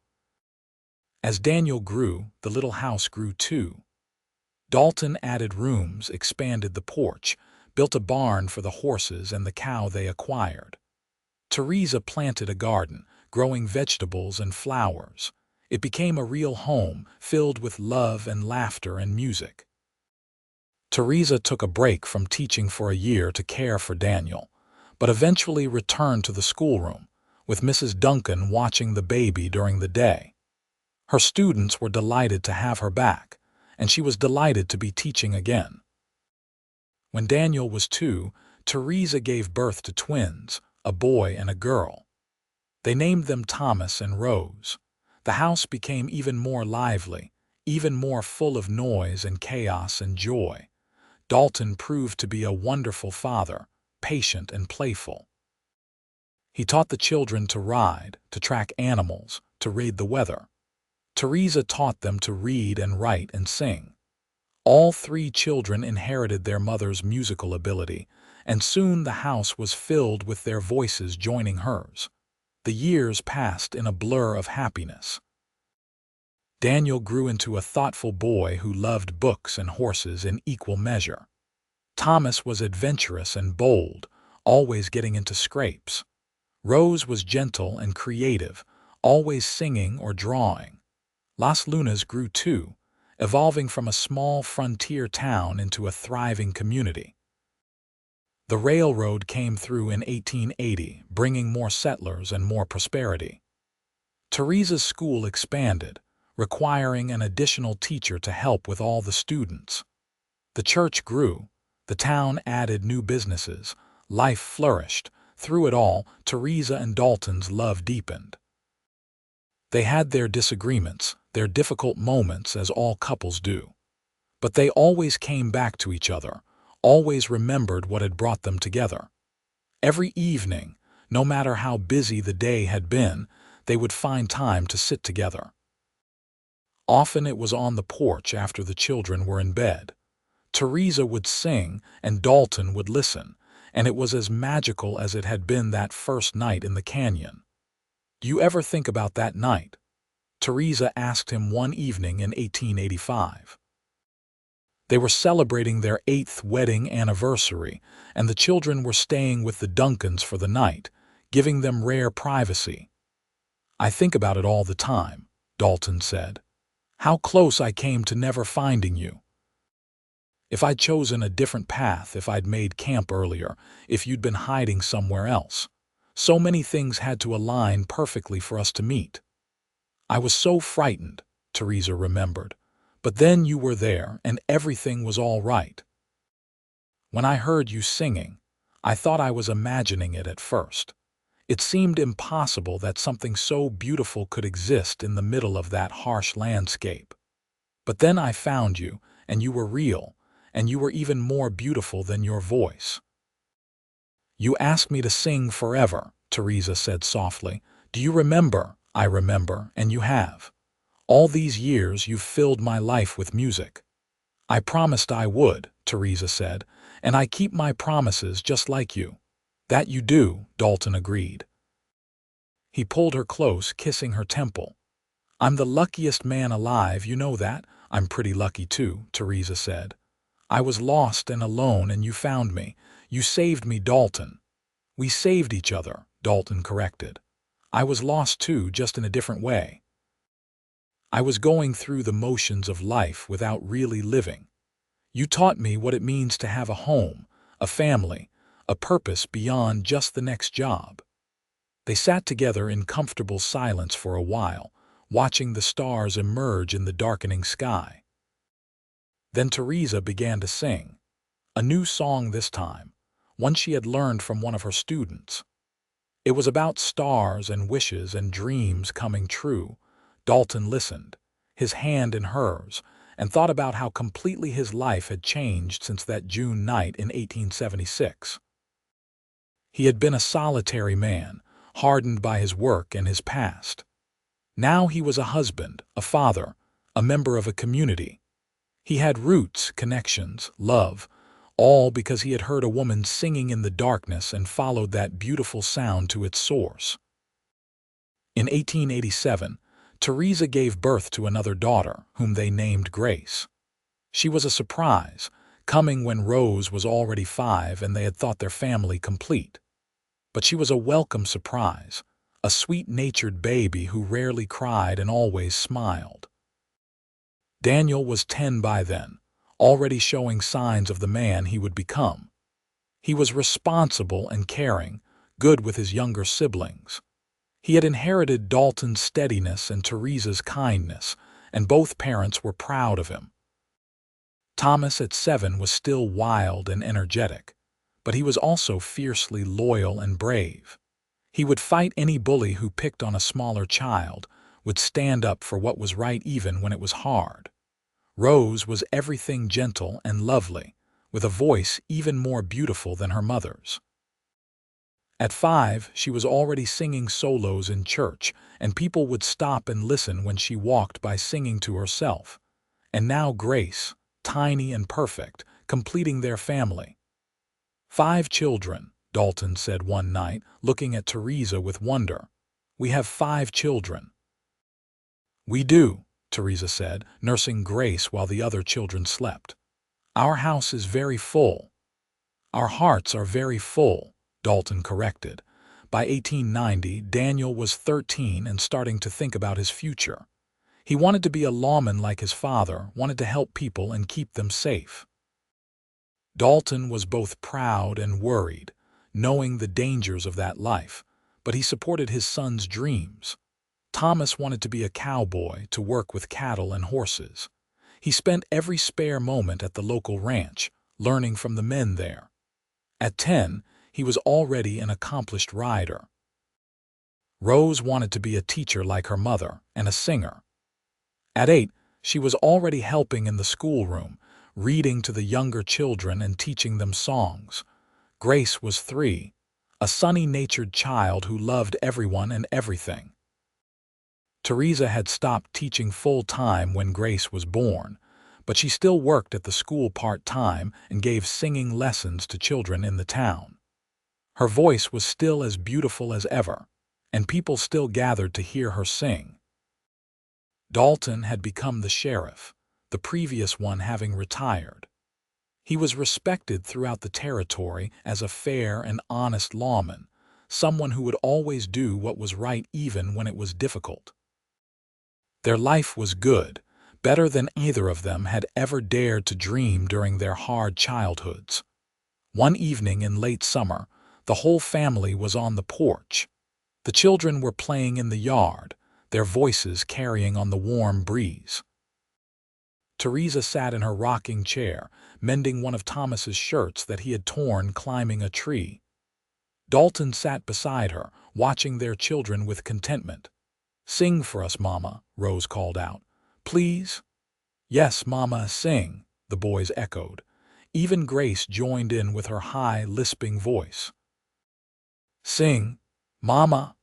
As Daniel grew, the little house grew too. Dalton added rooms, expanded the porch, built a barn for the horses and the cow they acquired. Theresa planted a garden, growing vegetables and flowers. It became a real home, filled with love and laughter and music. Theresa took a break from teaching for a year to care for Daniel, but eventually returned to the schoolroom, with Mrs. Duncan watching the baby during the day. Her students were delighted to have her back, and she was delighted to be teaching again. When Daniel was 2, Theresa gave birth to twins, a boy and a girl. They named them Thomas and Rose. The house became even more lively, even more full of noise and chaos and joy. Dalton proved to be a wonderful father, patient and playful. He taught the children to ride, to track animals, to read the weather. Theresa taught them to read and write and sing. All 3 children inherited their mother's musical ability, and soon the house was filled with their voices joining hers. The years passed in a blur of happiness. Daniel grew into a thoughtful boy who loved books and horses in equal measure. Thomas was adventurous and bold, always getting into scrapes. Rose was gentle and creative, always singing or drawing. Las Lunas grew too, evolving from a small frontier town into a thriving community. The railroad came through in 1880, bringing more settlers and more prosperity. Theresa's school expanded, requiring an additional teacher to help with all the students. The church grew, the town added new businesses, life flourished. Through it all, Theresa and Dalton's love deepened. They had their disagreements, their difficult moments, as all couples do. But they always came back to each other, always remembered what had brought them together. Every evening, no matter how busy the day had been, they would find time to sit together. Often it was on the porch after the children were in bed. Theresa would sing and Dalton would listen, and it was as magical as it had been that first night in the canyon. "Do you ever think about that night?" Theresa asked him one evening in 1885. They were celebrating their 8th wedding anniversary, and the children were staying with the Duncans for the night, giving them rare privacy. "I think about it all the time," Dalton said. "How close I came to never finding you. If I'd chosen a different path, if I'd made camp earlier, if you'd been hiding somewhere else. So many things had to align perfectly for us to meet. I was so frightened," Theresa remembered. "But then you were there, and everything was all right. When I heard you singing, I thought I was imagining it at first. It seemed impossible that something so beautiful could exist in the middle of that harsh landscape. But then I found you, and you were real, and you were even more beautiful than your voice." "You asked me to sing forever," Theresa said softly. "Do you remember?" "I remember, and you have. All these years you've filled my life with music." "I promised I would," Theresa said, "and I keep my promises just like you." "That you do," Dalton agreed. He pulled her close, kissing her temple. "I'm the luckiest man alive, you know that." "I'm pretty lucky too," Theresa said. "I was lost and alone, and you found me. You saved me, Dalton." "We saved each other," Dalton corrected. "I was lost too, just in a different way. I was going through the motions of life without really living. You taught me what it means to have a home, a family, a purpose beyond just the next job." They sat together in comfortable silence for a while, watching the stars emerge in the darkening sky. Then Theresa began to sing, a new song this time, one she had learned from one of her students. It was about stars and wishes and dreams coming true. Dalton listened, his hand in hers, and thought about how completely his life had changed since that June night in 1876. He had been a solitary man, hardened by his work and his past. Now he was a husband, a father, a member of a community. He had roots, connections, love, all because he had heard a woman singing in the darkness and followed that beautiful sound to its source. In 1887, Theresa gave birth to another daughter, whom they named Grace. She was a surprise, coming when Rose was already 5 and they had thought their family complete. But she was a welcome surprise, a sweet-natured baby who rarely cried and always smiled. Daniel was 10 by then, already showing signs of the man he would become. He was responsible and caring, good with his younger siblings. He had inherited Dalton's steadiness and Theresa's kindness, and both parents were proud of him. Thomas at 7 was still wild and energetic, but he was also fiercely loyal and brave. He would fight any bully who picked on a smaller child, would stand up for what was right even when it was hard. Rose was everything gentle and lovely, with a voice even more beautiful than her mother's. At 5, she was already singing solos in church, and people would stop and listen when she walked by singing to herself. And now Grace, tiny and perfect, completing their family. 5 children, Dalton said one night, looking at Theresa with wonder. We have 5 children. We do, Theresa said, nursing Grace while the other children slept. Our house is very full. Our hearts are very full, Dalton corrected. By 1890, Daniel was 13 and starting to think about his future. He wanted to be a lawman like his father, wanted to help people and keep them safe. Dalton was both proud and worried, knowing the dangers of that life, but he supported his son's dreams. Thomas wanted to be a cowboy, to work with cattle and horses. He spent every spare moment at the local ranch, learning from the men there. At 10, he was already an accomplished rider. Rose wanted to be a teacher like her mother and a singer. At 8, she was already helping in the schoolroom, reading to the younger children and teaching them songs. Grace was 3, a sunny-natured child who loved everyone and everything. Theresa had stopped teaching full-time when Grace was born, but she still worked at the school part-time and gave singing lessons to children in the town. Her voice was still as beautiful as ever, and people still gathered to hear her sing. Dalton had become the sheriff, the previous one having retired. He was respected throughout the territory as a fair and honest lawman, someone who would always do what was right even when it was difficult. Their life was good, better than either of them had ever dared to dream during their hard childhoods. One evening in late summer, the whole family was on the porch. The children were playing in the yard, their voices carrying on the warm breeze. Theresa sat in her rocking chair, mending one of Thomas's shirts that he had torn climbing a tree. Dalton sat beside her, watching their children with contentment. "Sing for us, Mama," Rose called out. "Please?" "Yes, Mama, sing," the boys echoed. Even Grace joined in with her high, lisping voice. "Sing, Mama."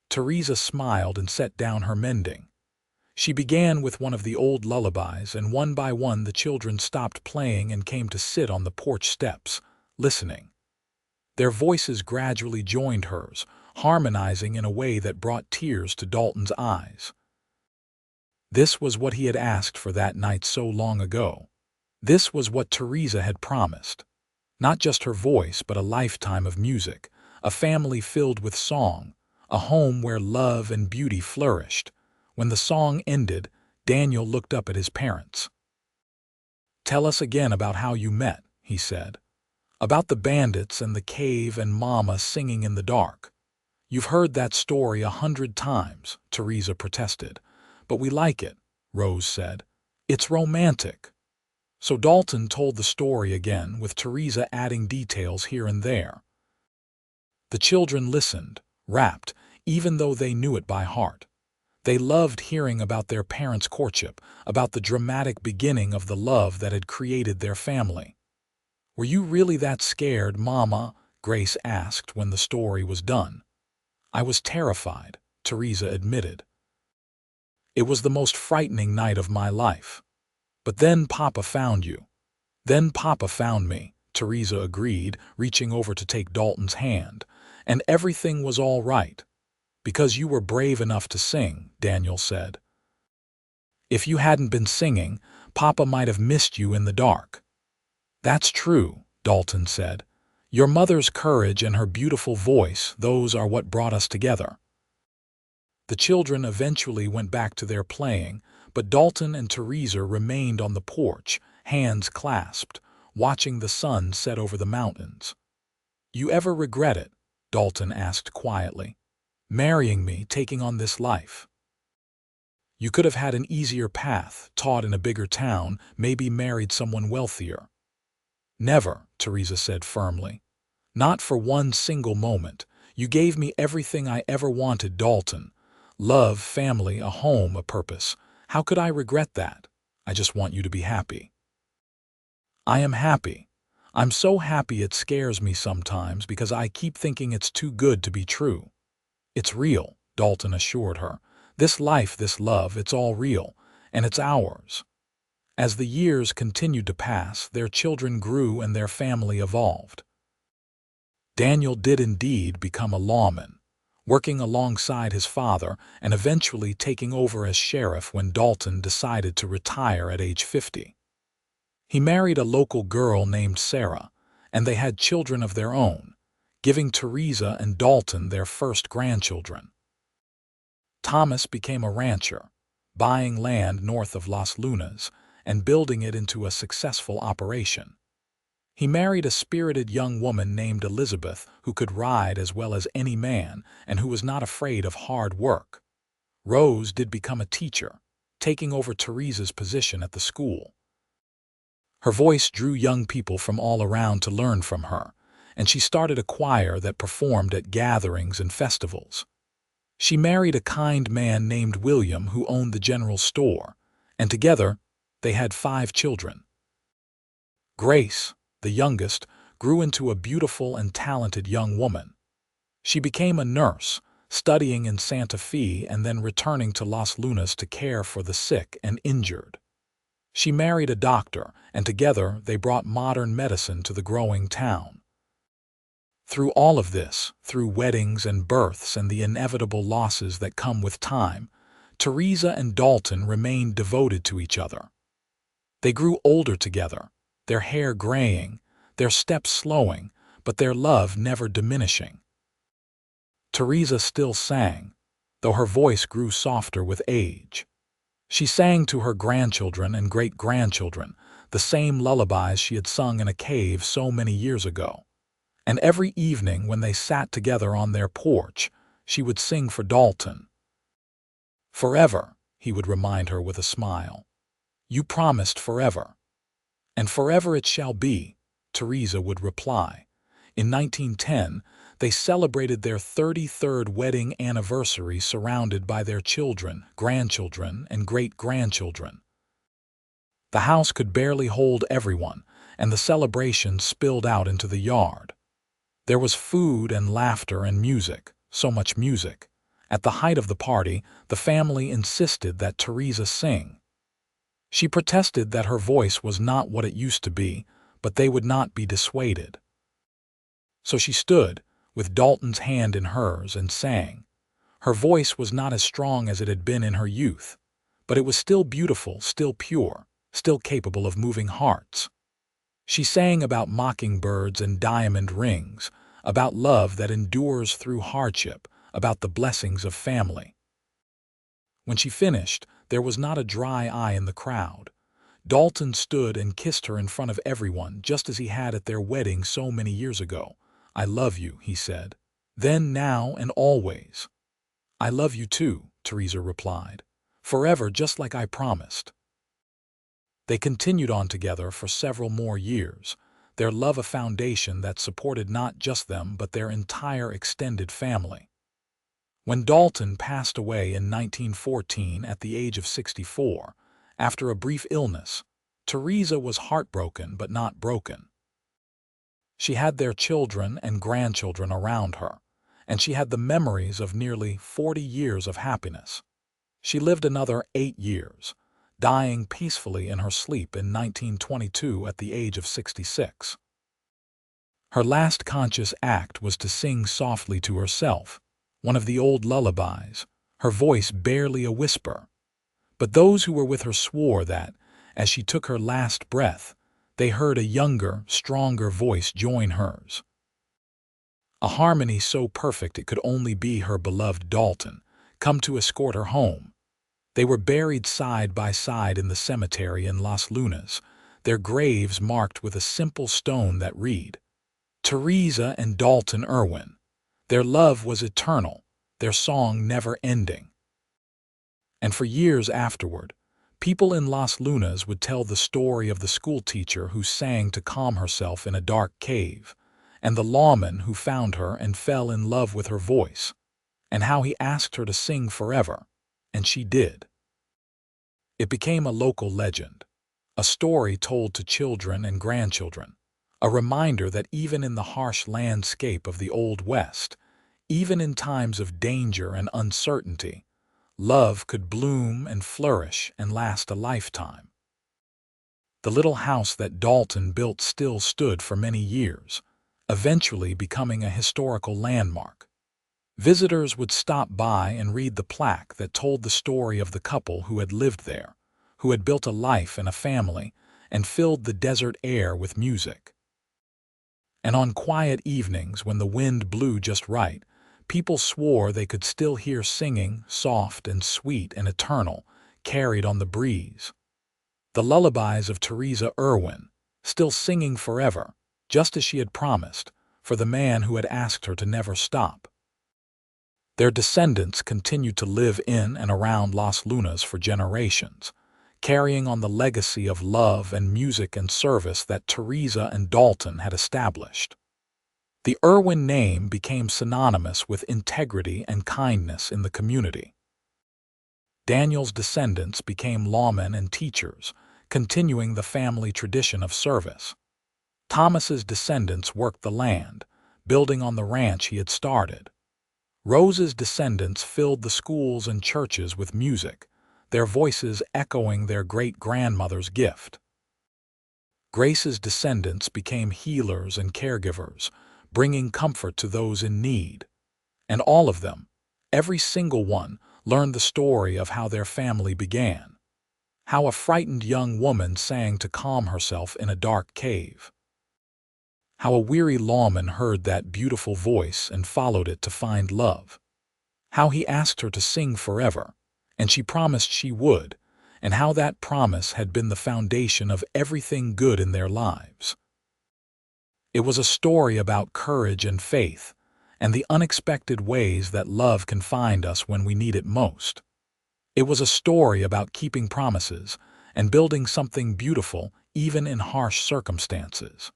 Theresa smiled and set down her mending. She began with one of the old lullabies, and one by one the children stopped playing and came to sit on the porch steps, listening. Their voices gradually joined hers, harmonizing in a way that brought tears to Dalton's eyes. This was what he had asked for that night so long ago. This was what Theresa had promised. Not just her voice, but a lifetime of music, a family filled with song, a home where love and beauty flourished. When the song ended, Daniel looked up at his parents. "Tell us again about how you met," he said. "About the bandits and the cave and Mama singing in the dark. You've heard that story 100 times, Theresa protested. But we like it, Rose said. It's romantic. So Dalton told the story again, with Theresa adding details here and there. The children listened, rapt, even though they knew it by heart. They loved hearing about their parents' courtship, about the dramatic beginning of the love that had created their family. "Were you really that scared, Mama?" Grace asked when the story was done. "I was terrified," Theresa admitted. "It was the most frightening night of my life. But then Papa found you." "Then Papa found me," Theresa agreed, reaching over to take Dalton's hand. "And everything was all right. Because you were brave enough to sing," Daniel said. "If you hadn't been singing, Papa might have missed you in the dark." "That's true," Dalton said. "Your mother's courage and her beautiful voice, those are what brought us together." The children eventually went back to their playing, but Dalton and Theresa remained on the porch, hands clasped, watching the sun set over the mountains. "You ever regret it?" Dalton asked quietly. "Marrying me, taking on this life?" "You could have had an easier path, taught in a bigger town, maybe married someone wealthier." "Never," Theresa said firmly. "Not for one single moment. You gave me everything I ever wanted, Dalton. Love, family, a home, a purpose. How could I regret that? I just want you to be happy." "I am happy. I'm so happy it scares me sometimes because I keep thinking it's too good to be true." "It's real," Dalton assured her. "This life, this love, it's all real, and it's ours." As the years continued to pass, their children grew and their family evolved. Daniel did indeed become a lawman, working alongside his father and eventually taking over as sheriff when Dalton decided to retire at age 50. He married a local girl named Sarah, and they had children of their own, giving Theresa and Dalton their first grandchildren. Thomas became a rancher, buying land north of Las Lunas and building it into a successful operation. He married a spirited young woman named Elizabeth who could ride as well as any man and who was not afraid of hard work. Rose did become a teacher, taking over Theresa's position at the school. Her voice drew young people from all around to learn from her, and she started a choir that performed at gatherings and festivals. She married a kind man named William who owned the general store, and together they had 5 children. Grace, the youngest, grew into a beautiful and talented young woman. She became a nurse, studying in Santa Fe and then returning to Las Lunas to care for the sick and injured. She married a doctor, and together they brought modern medicine to the growing town. Through all of this, through weddings and births and the inevitable losses that come with time, Theresa and Dalton remained devoted to each other. They grew older together, their hair graying, their steps slowing, but their love never diminishing. Theresa still sang, though her voice grew softer with age. She sang to her grandchildren and great-grandchildren the same lullabies she had sung in a cave so many years ago. And every evening when they sat together on their porch, she would sing for Dalton. "Forever," he would remind her with a smile. "You promised forever." "And forever it shall be," Theresa would reply. In 1910, they celebrated their 33rd wedding anniversary surrounded by their children, grandchildren, and great-grandchildren. The house could barely hold everyone, and the celebration spilled out into the yard. There was food and laughter and music, so much music. At the height of the party, the family insisted that Theresa sing. She protested that her voice was not what it used to be, but they would not be dissuaded. So she stood, with Dalton's hand in hers, and sang. Her voice was not as strong as it had been in her youth, but it was still beautiful, still pure, still capable of moving hearts. She sang about mockingbirds and diamond rings, about love that endures through hardship, about the blessings of family. When she finished, there was not a dry eye in the crowd. Dalton stood and kissed her in front of everyone, just as he had at their wedding so many years ago. "I love you," he said. Then, now, and always. I love you too, Theresa replied. Forever, just like I promised. They continued on together for several more years, their love a foundation that supported not just them but their entire extended family. When Dalton passed away in 1914 at the age of 64, after a brief illness, Theresa was heartbroken but not broken. She had their children and grandchildren around her, and she had the memories of nearly 40 years of happiness. She lived another 8 years, dying peacefully in her sleep in 1922 at the age of 66. Her last conscious act was to sing softly to herself, one of the old lullabies, her voice barely a whisper. But those who were with her swore that, as she took her last breath, they heard a younger, stronger voice join hers. A harmony so perfect it could only be her beloved Dalton, come to escort her home. They were buried side by side in the cemetery in Las Lunas, their graves marked with a simple stone that read, Theresa and Dalton Irwin. Their love was eternal, their song never ending. And for years afterward, people in Las Lunas would tell the story of the schoolteacher who sang to calm herself in a dark cave, and the lawman who found her and fell in love with her voice, and how he asked her to sing forever, and she did. It became a local legend, a story told to children and grandchildren, a reminder that even in the harsh landscape of the Old West, even in times of danger and uncertainty, love could bloom and flourish and last a lifetime. The little house that Dalton built still stood for many years, eventually becoming a historical landmark. Visitors would stop by and read the plaque that told the story of the couple who had lived there, who had built a life and a family, and filled the desert air with music. And on quiet evenings when the wind blew just right, people swore they could still hear singing, soft and sweet and eternal, carried on the breeze. The lullabies of Theresa Irwin, still singing forever, just as she had promised, for the man who had asked her to never stop. Their descendants continued to live in and around Las Lunas for generations, carrying on the legacy of love and music and service that Theresa and Dalton had established. The Irwin name became synonymous with integrity and kindness in the community. Daniel's descendants became lawmen and teachers, continuing the family tradition of service. Thomas's descendants worked the land, building on the ranch he had started. Rose's descendants filled the schools and churches with music, their voices echoing their great-grandmother's gift. Grace's descendants became healers and caregivers, bringing comfort to those in need. And all of them, every single one, learned the story of how their family began. How a frightened young woman sang to calm herself in a dark cave. How a weary lawman heard that beautiful voice and followed it to find love. How he asked her to sing forever, and she promised she would, and how that promise had been the foundation of everything good in their lives. It was a story about courage and faith, and the unexpected ways that love can find us when we need it most. It was a story about keeping promises and building something beautiful even in harsh circumstances.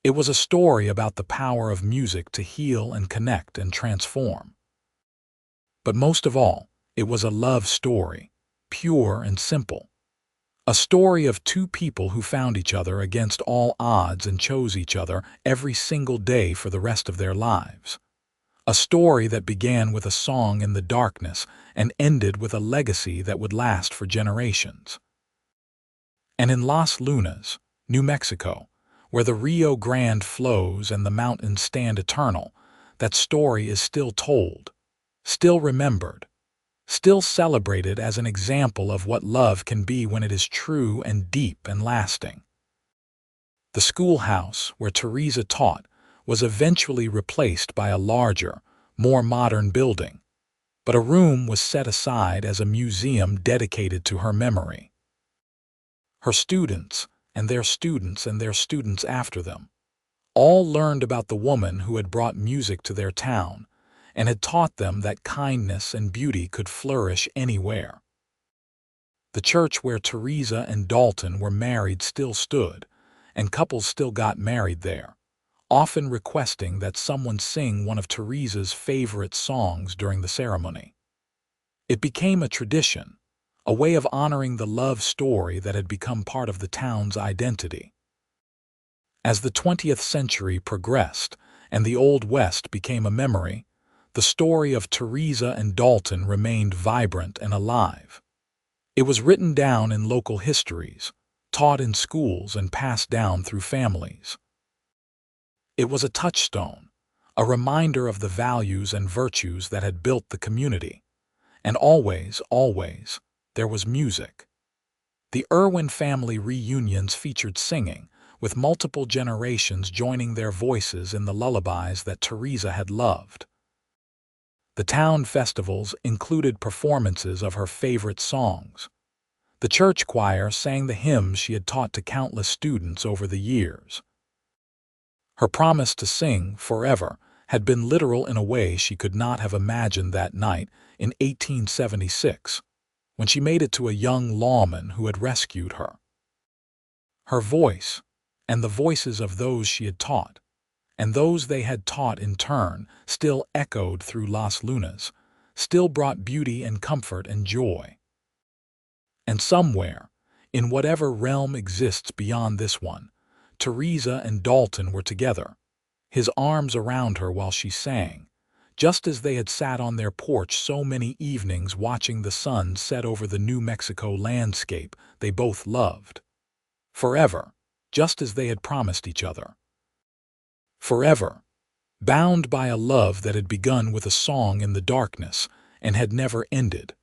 It was a story about the power of music to heal and connect and transform. But most of all, it was a love story, pure and simple. A story of two people who found each other against all odds and chose each other every single day for the rest of their lives. A story that began with a song in the darkness and ended with a legacy that would last for generations. And in Las Lunas, New Mexico, where the Rio Grande flows and the mountains stand eternal, that story is still told, still remembered, still celebrated as an example of what love can be when it is true and deep and lasting. The schoolhouse where Theresa taught was eventually replaced by a larger, more modern building, but a room was set aside as a museum dedicated to her memory. Her students, and their students and their students after them, All learned about the woman who had brought music to their town and had taught them that kindness and beauty could flourish anywhere. The church where Theresa and Dalton were married still stood, and couples still got married there, often requesting that someone sing one of Theresa's favorite songs during the ceremony. It became a tradition, a way of honoring the love story that had become part of the town's identity. As the 20th century progressed and the Old West became a memory, the story of Theresa and Dalton remained vibrant and alive. It was written down in local histories, taught in schools, and passed down through families. It was a touchstone, a reminder of the values and virtues that had built the community. And always, always, there was music. The Irwin family reunions featured singing, with multiple generations joining their voices in the lullabies that Theresa had loved. The town festivals included performances of her favorite songs. The church choir sang the hymns she had taught to countless students over the years. Her promise to sing forever had been literal in a way she could not have imagined that night in 1876, when she made it to a young lawman who had rescued her. Her voice, and the voices of those she had taught, and those they had taught in turn, still echoed through Las Lunas, still brought beauty and comfort and joy. And somewhere, in whatever realm exists beyond this one, Theresa and Dalton were together, his arms around her while she sang, just as they had sat on their porch so many evenings watching the sun set over the New Mexico landscape they both loved. Forever, just as they had promised each other. Forever, bound by a love that had begun with a song in the darkness and had never ended.